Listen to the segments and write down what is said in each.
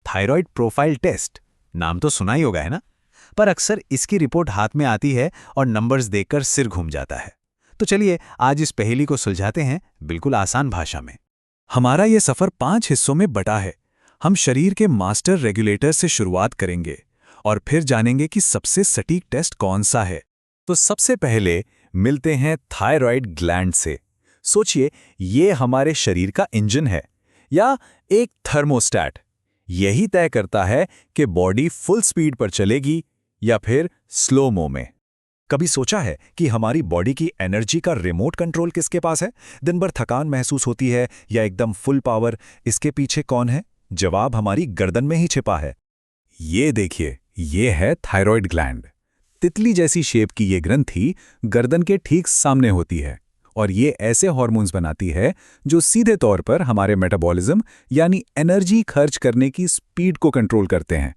Thyroid profile test, नाम तो सुना ही होगा है ना। पर अक्सर इसकी रिपोर्ट हाथ में आती है और नंबर्स देखकर सिर घूम जाता है। तो चलिए आज इस पहेली को सुलझाते हैं बिल्कुल आसान भाषा में। हमारा ये सफर 5 हिस्सों में बटा है। हम शरीर के मास्टर रेगुलेटर से शुरुआत करेंगे और फिर जानेंगे कि सबसे सटीक टेस्ट कौन सा है। तो सबसे पहले मिलते हैं थायराइड ग्लैंड से। सोचिए, ये हमारे शरीर का इंजन है या एक थर्मोस्टैट। यही तय करता है कि बॉडी फुल स्पीड पर चलेगी या फिर स्लो मो में। कभी सोचा है कि हमारी बॉडी की एनर्जी का रिमोट कंट्रोल किसके पास है? दिन भर थकान महसूस होती है या एकदम फुल पावर, इसके पीछे कौन है? जवाब हमारी गर्दन में ही छिपा है। ये देखिए, ये है थायराइड ग्लैंड। तितली जैसी शेप की ये ग्रंथि गर्दन के ठीक सामने होती है और ये ऐसे हार्मोन्स बनाती है जो सीधे तौर पर हमारे मेटाबॉलिज्म यानी एनर्जी खर्च करने की स्पीड को कंट्रोल करते हैं।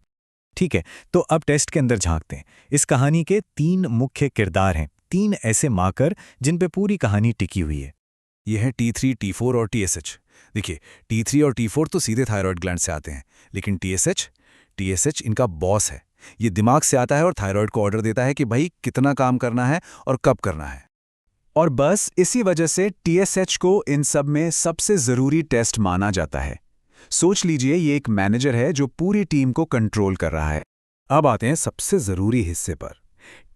ठीक है, तो अब टेस्ट के अंदर झांकते हैं। इस कहानी के 3 मुख्य किरदार हैं, 3 ऐसे मार्कर जिन पे पूरी कहानी टिकी हुई है। यह है T3, T4 और TSH। देखिए, T3 और T4 तो सीधे थायराइड ग्लैंड से आते हैं, लेकिन TSH इनका बॉस है। ये दिमाग से आता है और थायराइड को ऑर्डर देता है कि भाई कितना काम करना है और कब करना है। और बस इसी वजह से TSH को इन सब में सबसे ज़रूरी टेस्ट माना जाता है। सोच लीजिए, ये एक मैनेजर है जो पूरी टीम को कंट्रोल कर रहा है। अब आते हैं सबसे ज़रूरी हिस्से पर।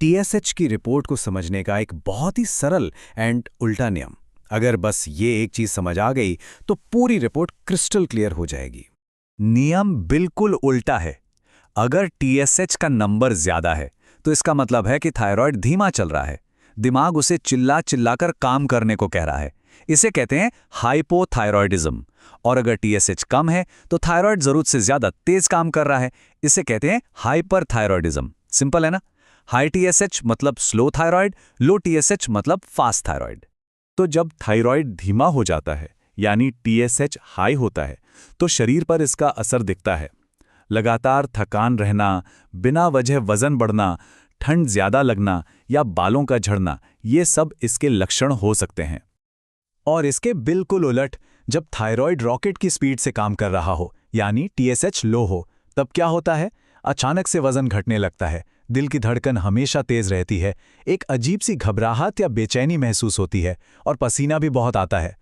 TSH की रिपोर्ट को समझने का एक बहुत ही सरल एंड उल्टा नियम। अगर बस ये एक चीज़ समझ आ गई तो पूरी रिपोर्ट क्रिस्टल क्लियर हो जाएगी। नियम बिल्कुल उल्टा है। अगर TSH का नंबर ज़्यादा है तो इसका मतलब है कि थायराइड धीमा चल रहा है। दिमाग उसे चिल्ला चिल्लाकर काम करने को कह रहा है। इसे कहते हैं हाइपोथायरॉयडिज्म। और अगर TSH कम है तो थायराइड जरूरत से ज्यादा तेज काम कर रहा है। इसे कहते हैं हाइपरथायरॉयडिज्म। सिंपल है ना। हाई TSH मतलब स्लो थायराइड, लो TSH मतलब फास्ट थायराइड। तो जब थायराइड धीमा हो जाता है यानी TSH हाई होता है तो शरीर पर इसका असर दिखता है। लगातार थकान रहना, बिना वजह वजन बढ़ना, ठंड ज्यादा लगना या बालों का झड़ना, ये सब इसके लक्षण हो सकते हैं। और इसके बिल्कुल उलट, जब थायराइड रॉकेट की स्पीड से काम कर रहा हो यानी TSH लो हो, तब क्या होता है? अचानक से वजन घटने लगता है, दिल की धड़कन हमेशा तेज रहती है, एक अजीब सी घबराहट या बेचैनी महसूस होती है और पसीना भी बहुत आता है।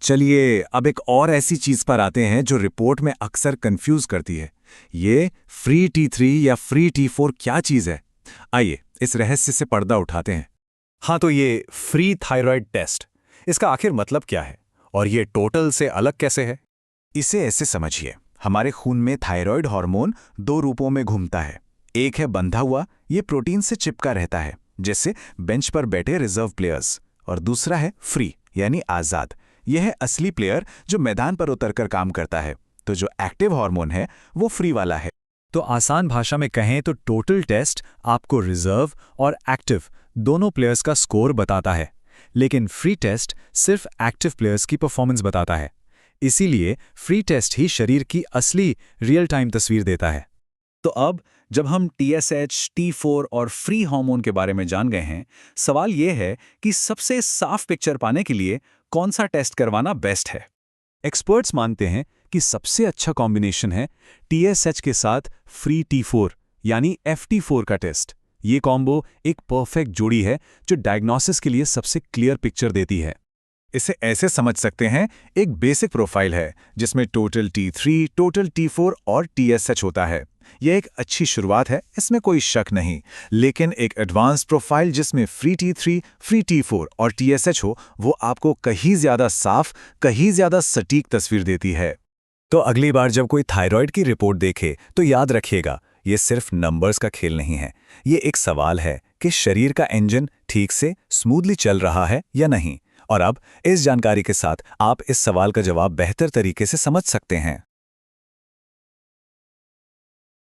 चलिए अब एक और ऐसी चीज पर आते हैं जो रिपोर्ट में अक्सर कंफ्यूज करती है। ये फ्री T3 या फ्री T4 क्या चीज है? आइए इस रहस्य से पर्दा उठाते हैं। हाँ, तो ये फ्री थायराइड टेस्ट, इसका आखिर मतलब क्या है और ये टोटल से अलग कैसे है? इसे ऐसे समझिए, हमारे खून में थायराइड हार्मोन 2 रूपों में घूमता है। एक है बंधा हुआ, ये प्रोटीन से चिपका रहता है जैसे बेंच पर बैठे रिजर्व प्लेयर्स, और दूसरा है फ्री यानी आज़ाद। यह है असली प्लेयर जो मैदान पर उतरकर काम करता है। तो जो एक्टिव हार्मोन है वो फ्री वाला है। तो आसान भाषा में कहें तो टोटल टेस्ट आपको रिजर्व और एक्टिव दोनों प्लेयर्स का स्कोर बताता है, लेकिन फ्री टेस्ट सिर्फ एक्टिव प्लेयर्स की परफॉर्मेंस बताता है। इसीलिए फ्री टेस्ट ही शरीर की असली रियल टाइम तस्वीर देता है। तो अब जब हम TSH, T4 और फ्री हार्मोन के बारे में जान गए हैं, सवाल यह है कि सबसे साफ पिक्चर पाने के लिए कौन सा टेस्ट करवाना बेस्ट है। एक्सपर्ट्स मानते हैं कि सबसे अच्छा कॉम्बिनेशन है TSH के साथ फ्री T4 यानी FT4 का टेस्ट। ये कॉम्बो एक परफेक्ट जोड़ी है जो डायग्नोसिस के लिए सबसे क्लियर पिक्चर देती है। इसे ऐसे समझ सकते हैं, एक बेसिक प्रोफाइल है जिसमें टोटल T3, टोटल T4 और TSH होता है। यह एक अच्छी शुरुआत है, इसमें कोई शक नहीं। लेकिन एक एडवांस प्रोफाइल जिसमें फ्री T3, फ्री T4 और TSH हो, वो आपको कहीं ज़्यादा साफ, कहीं ज़्यादा सटीक तस्वीर देती है। तो अगली बार जब कोई थायराइड की रिपोर्ट देखे तो याद रखिएगा, ये सिर्फ नंबर्स का खेल नहीं है। ये एक सवाल है कि शरीर का इंजन ठीक से स्मूथली चल रहा है या नहीं। और अब इस जानकारी के साथ आप इस सवाल का जवाब बेहतर तरीके से समझ सकते हैं।